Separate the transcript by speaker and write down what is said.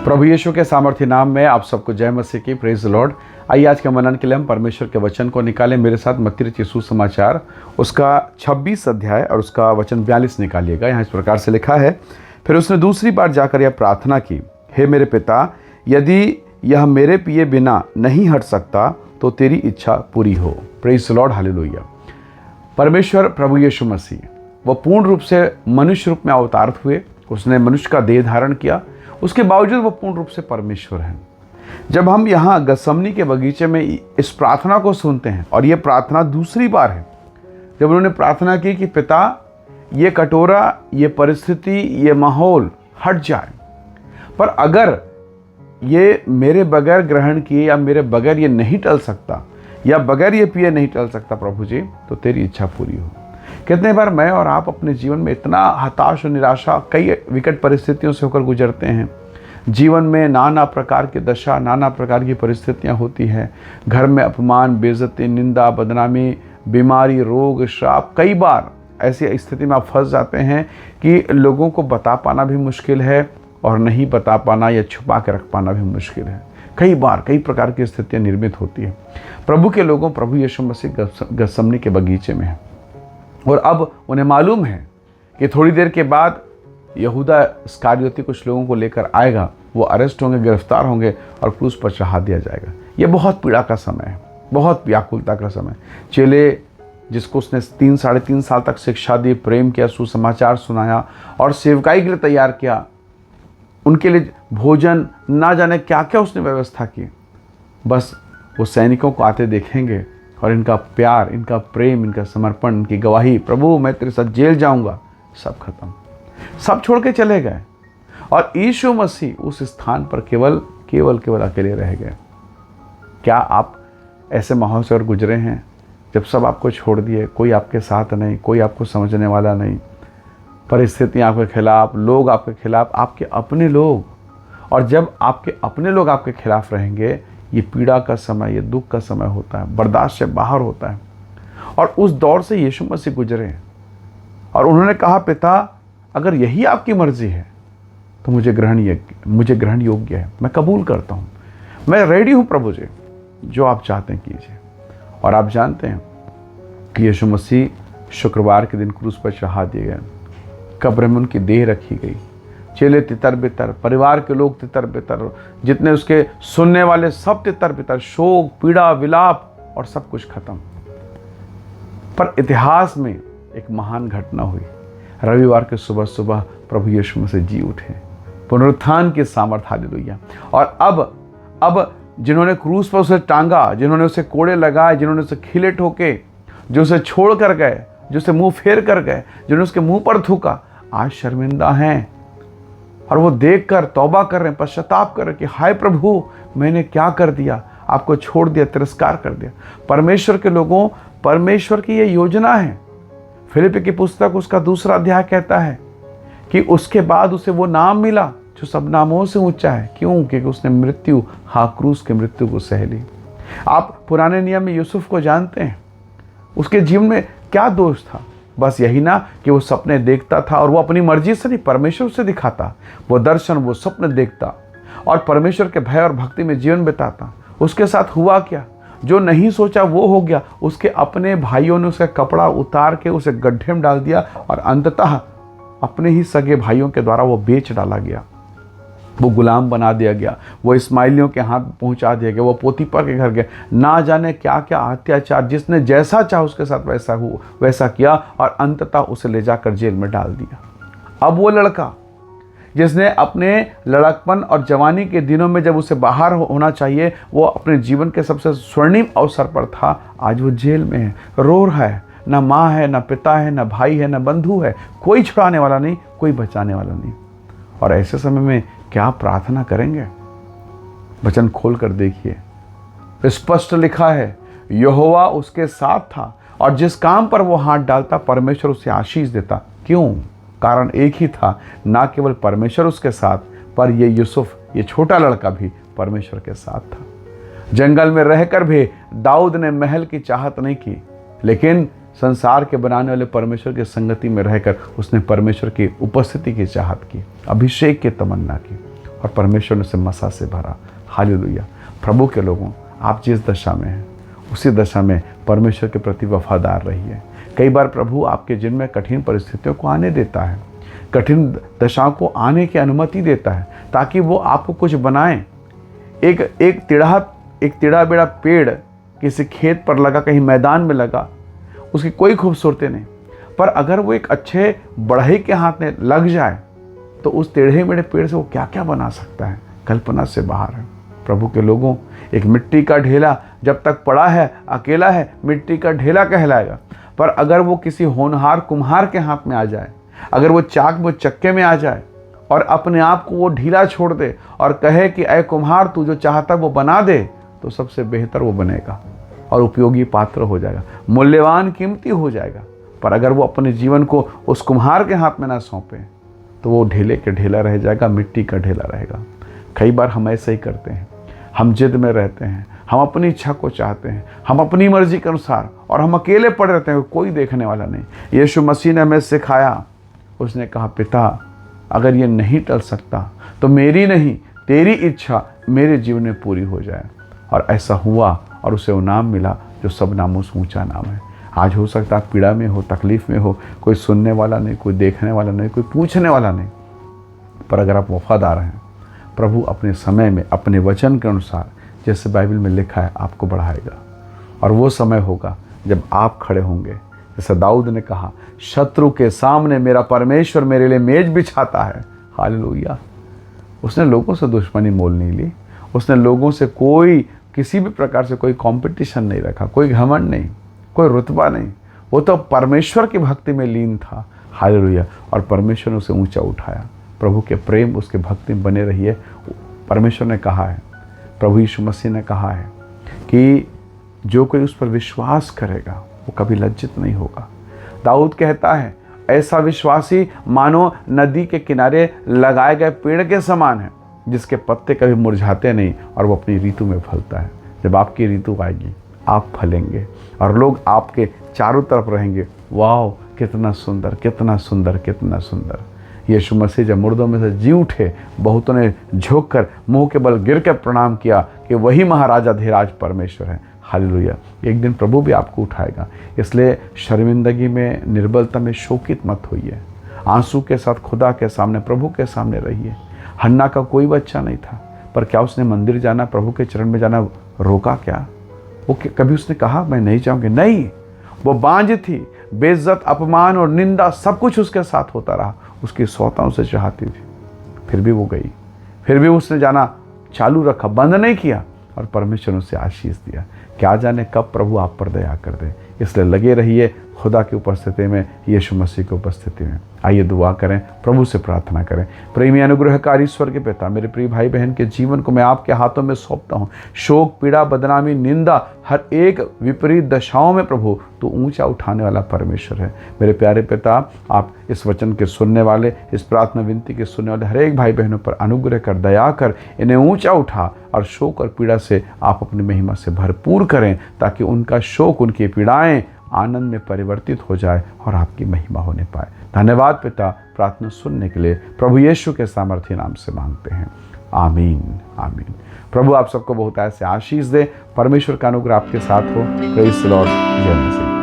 Speaker 1: प्रभु यीशु के सामर्थ्य नाम में आप सबको जय मसीह की। Praise the Lord. आइए आज के मनन के लिए हम परमेश्वर के वचन को निकालें। मेरे साथ मत्ती रचित सुसमाचार उसका 26 अध्याय और उसका वचन 42 निकालिएगा। यहाँ इस प्रकार से लिखा है, फिर उसने दूसरी बार जाकर यह प्रार्थना की, हे मेरे पिता, यदि यह मेरे पिए बिना नहीं हट सकता तो तेरी इच्छा पूरी हो। Praise the Lord, hallelujah. परमेश्वर प्रभु यीशु मसीह वह पूर्ण रूप से मनुष्य रूप में अवतारित हुए। उसने मनुष्य का देह धारण किया, उसके बावजूद वह पूर्ण रूप से परमेश्वर हैं। जब हम यहाँ गसमनी के बगीचे में इस प्रार्थना को सुनते हैं, और ये प्रार्थना दूसरी बार है जब उन्होंने प्रार्थना की कि पिता, ये कटोरा, ये परिस्थिति, ये माहौल हट जाए, पर अगर ये मेरे बगैर ग्रहण किए या मेरे बगैर ये नहीं टल सकता या बगैर ये पिए नहीं टल सकता प्रभु जी, तो तेरी इच्छा पूरी हो। कितने बार मैं और आप अपने जीवन में इतना हताश और निराशा कई विकट परिस्थितियों से होकर गुजरते हैं। जीवन में नाना प्रकार की दशा, नाना प्रकार की परिस्थितियां होती हैं। घर में अपमान, बेइज्जती, निंदा, बदनामी, बीमारी, रोग, श्राप। कई बार ऐसी स्थिति में आप फंस जाते हैं कि लोगों को बता पाना भी मुश्किल है और नहीं बता पाना या छुपा के रख पाना भी मुश्किल है। कई बार कई प्रकार की स्थितियाँ निर्मित होती हैं। प्रभु के लोगों, प्रभु यीशु मसीह गसमनी के बगीचे में है, और अब उन्हें मालूम है कि थोड़ी देर के बाद यहूदा इस्करियोती कुछ लोगों को लेकर आएगा। वो अरेस्ट होंगे, गिरफ्तार होंगे और क्रूस पर चढ़ा दिया जाएगा। ये बहुत पीड़ा का समय है, बहुत व्याकुलता का समय। चेले जिसको उसने 3-3.5 साल तक शिक्षा दी, प्रेम किया, सुसमाचार सुनाया और सेवकाई के लिए तैयार किया, उनके लिए भोजन ना जाने क्या क्या उसने व्यवस्था की। बस वो सैनिकों को आते देखेंगे और इनका प्यार, इनका प्रेम, इनका समर्पण, इनकी गवाही, प्रभु मैं तेरे साथ जेल जाऊंगा, सब खत्म। सब छोड़ के चले गए और यीशु मसीह उस स्थान पर केवल अकेले रह गए। क्या आप ऐसे माहौल से और गुजरे हैं जब सब आपको छोड़ दिए, कोई आपके साथ नहीं, कोई आपको समझने वाला नहीं, परिस्थितियाँ आपके खिलाफ, लोग आपके खिलाफ, आपके अपने लोग। और जब आपके अपने लोग आपके खिलाफ रहेंगे, ये पीड़ा का समय, ये दुख का समय होता है, बर्दाश्त से बाहर होता है। और उस दौर से यीशु मसीह गुजरे और उन्होंने कहा, पिता, अगर यही आपकी मर्जी है तो मुझे ग्रहण योग्य है, मैं कबूल करता हूँ, मैं रेडी हूँ प्रभु जी, जो आप चाहते हैं कीजिए। और आप जानते हैं कि यीशु मसीह शुक्रवार के दिन क्रूस पर चढ़ा दिए गए, कब्र में उनकी देह रखी गई। चेले तितर बितर, परिवार के लोग तितर बितर, जितने उसके सुनने वाले सब तितर बितर, शोक, पीड़ा, विलाप और सब कुछ खत्म। पर इतिहास में एक महान घटना हुई। रविवार के सुबह सुबह प्रभु यीशु मसीह जी उठे, पुनरुत्थान की सामर्थ, हालेलुया। और अब जिन्होंने क्रूस पर उसे टांगा, जिन्होंने उसे कोड़े लगाए, जिन्होंने उसे खिले ठोके, जो उसे छोड़ कर गए, जो उसे मुंह फेर कर गए, जिन्होंने उसके मुंह पर थूका, आज शर्मिंदा हैं। और वो देखकर तौबा कर रहे हैं, पश्चाताप कर रहे हैं कि हाय प्रभु, मैंने क्या कर दिया, आपको छोड़ दिया, तिरस्कार कर दिया। परमेश्वर के लोगों, परमेश्वर की ये योजना है। फिलिप्पी की पुस्तक उसका 2 अध्याय कहता है कि उसके बाद उसे वो नाम मिला जो सब नामों से ऊंचा है। क्यों? क्योंकि उसने मृत्यु, क्रूस की मृत्यु को सह ली। आप पुराने नियम में यूसुफ को जानते हैं। उसके जीवन में क्या दोष था? बस यही ना कि वो सपने देखता था और वो अपनी मर्जी से नहीं, परमेश्वर से दिखाता। वो दर्शन, वो स्वप्न देखता और परमेश्वर के भय और भक्ति में जीवन बिताता। उसके साथ हुआ क्या? जो नहीं सोचा वो हो गया। उसके अपने भाइयों ने उसका कपड़ा उतार के उसे गड्ढे में डाल दिया और अंततः अपने ही सगे भाइयों के द्वारा वो बेच डाला गया, वो गुलाम बना दिया गया, वो इस्माइलियों के हाथ पहुंचा दिया गया, वो पोतीपर के घर गए। ना जाने क्या क्या अत्याचार, जिसने जैसा चाहा उसके साथ वैसा किया और अंततः उसे ले जाकर जेल में डाल दिया। अब वो लड़का जिसने अपने लड़कपन और जवानी के दिनों में जब उसे बाहर होना चाहिए, वो अपने जीवन के सबसे स्वर्णिम अवसर पर था, आज वो जेल में है, रो रहा है। ना माँ है, ना पिता है, ना भाई है, ना बंधु है, कोई छुड़ाने वाला नहीं, कोई बचाने वाला नहीं। और ऐसे समय में क्या प्रार्थना करेंगे? वचन खोल कर देखिए, स्पष्ट लिखा है, यहोवा उसके साथ था और जिस काम पर वो हाथ डालता परमेश्वर उसे आशीष देता। क्यों? कारण एक ही था, ना केवल परमेश्वर उसके साथ, पर ये यूसुफ, ये छोटा लड़का भी परमेश्वर के साथ था। जंगल में रहकर भी दाऊद ने महल की चाहत नहीं की, लेकिन संसार के बनाने वाले परमेश्वर की संगति में रहकर उसने परमेश्वर की उपस्थिति की चाहत की, अभिषेक की तमन्ना की। और परमेश्वर ने उसे मसा से भरा। हालेलुया। प्रभु के लोगों, आप जिस दशा में हैं उसी दशा में परमेश्वर के प्रति वफादार रहिए। कई बार प्रभु आपके जीवन में कठिन परिस्थितियों को आने देता है, कठिन दशाओं को आने की अनुमति देता है ताकि वो आपको कुछ बनाएं। एक टेढ़ा बेड़ा पेड़ किसी खेत पर लगा, कहीं मैदान में लगा, उसकी कोई खूबसूरती नहीं, पर अगर वो एक अच्छे बढ़ई के हाथ में लग जाए तो उस टेढ़े मेढ़े पेड़ से वो क्या क्या बना सकता है, कल्पना से बाहर है। प्रभु के लोगों, एक मिट्टी का ढेला जब तक पड़ा है, अकेला है, मिट्टी का ढेला कहलाएगा, पर अगर वो किसी होनहार कुम्हार के हाथ में आ जाए, अगर वो चाक में चक्के में आ जाए और अपने आप को वो ढीला छोड़ दे और कहे कि ऐ कुम्हार, तू जो चाहता वो बना दे, तो सबसे बेहतर वो बनेगा और उपयोगी पात्र हो जाएगा, मूल्यवान कीमती हो जाएगा। पर अगर वो अपने जीवन को उस कुम्हार के हाथ में ना सौंपे तो वो ढेले के ढेला रह जाएगा, मिट्टी का ढेला रहेगा। कई बार हम ऐसे ही करते हैं, हम जिद में रहते हैं, हम अपनी इच्छा को चाहते हैं, हम अपनी मर्जी के अनुसार, और हम अकेले पड़े रहते हैं, कोई देखने वाला नहीं। यीशु मसीह ने हमें सिखाया, उसने कहा, पिता अगर ये नहीं टल सकता तो मेरी नहीं तेरी इच्छा मेरे जीवन में पूरी हो जाए। और ऐसा हुआ और उसे वो नाम मिला जो सब नामों से ऊंचा नाम है। आज हो सकता है पीड़ा में हो, तकलीफ में हो, कोई सुनने वाला नहीं, कोई देखने वाला नहीं, कोई पूछने वाला नहीं, पर अगर आप वफादार हैं, प्रभु अपने समय में अपने वचन के अनुसार, जैसे बाइबल में लिखा है, आपको बढ़ाएगा। और वो समय होगा जब आप खड़े होंगे, जैसे दाऊद ने कहा, शत्रु के सामने मेरा परमेश्वर मेरे लिए मेज बिछाता है। हालेलुया। उसने लोगों से दुश्मनी मोल नहीं ली, उसने लोगों से किसी भी प्रकार से कोई कंपटीशन नहीं रखा, कोई घमंड नहीं, कोई रुतबा नहीं। वो तो परमेश्वर की भक्ति में लीन था। हालेलुया। और परमेश्वर ने उसे ऊंचा उठाया। प्रभु के प्रेम, उसके भक्ति में बने रहिए। परमेश्वर ने कहा है, प्रभु यीशु मसीह ने कहा है कि जो कोई उस पर विश्वास करेगा वो कभी लज्जित नहीं होगा। दाऊद कहता है, ऐसा विश्वासी मानो नदी के किनारे लगाए गए पेड़ के समान है, जिसके पत्ते कभी मुरझाते नहीं और वो अपनी ऋतु में फलता है। जब आपकी ऋतु आएगी, आप फलेंगे और लोग आपके चारों तरफ रहेंगे। वाह, कितना सुंदर, कितना सुंदर, कितना सुंदर। यीशु मसीह जब मुर्दों में से जी उठे, बहुतों ने झुक कर मुंह के बल गिर कर प्रणाम किया कि वही महाराजा धीराज परमेश्वर है। हालेलुया। एक दिन प्रभु भी आपको उठाएगा। इसलिए शर्मिंदगी में, निर्बलता में शोकित मत होइए। आंसू के साथ खुदा के सामने, प्रभु के सामने रहिए। हन्ना का कोई बच्चा नहीं था, पर क्या उसने मंदिर जाना, प्रभु के चरण में जाना रोका क्या? वो कभी उसने कहा मैं नहीं जाऊंगी? नहीं। वो बांझ थी, बेइज्जत, अपमान और निंदा सब कुछ उसके साथ होता रहा। उसकी सौता उसे चाहती थी, फिर भी वो गई, फिर भी उसने जाना चालू रखा, बंद नहीं किया, और परमेश्वर ने उसे आशीष दिया। क्या जाने कब प्रभु आप पर दया कर दे। इसलिए लगे रहिए खुदा की उपस्थिति में, यीशु मसीह की उपस्थिति में। आइए दुआ करें, प्रभु से प्रार्थना करें। प्रेमी अनुग्रहकारी ईश्वर के पिता, मेरे प्रिय भाई बहन के जीवन को मैं आपके हाथों में सौंपता हूँ। शोक, पीड़ा, बदनामी, निंदा, हर एक विपरीत दशाओं में प्रभु तो ऊंचा उठाने वाला परमेश्वर है। मेरे प्यारे पिता, आप इस वचन के सुनने वाले, इस प्रार्थना विनती के सुनने वाले हर एक भाई बहनों पर अनुग्रह कर, दया कर, इन्हें ऊंचा उठा और शोक और पीड़ा से आप अपनी महिमा से भरपूर करें, ताकि उनका शोक, उनकी पीड़ाएं आनंद में परिवर्तित हो जाए और आपकी महिमा होने पाए। धन्यवाद पिता, प्रार्थना सुनने के लिए प्रभु यीशु के सामर्थ्य नाम से मांगते हैं। आमीन, आमीन। प्रभु आप सबको बहुत ऐसे आशीष दे। परमेश्वर का अनुग्रह आपके साथ हो। Praise the Lord. जय मसीह।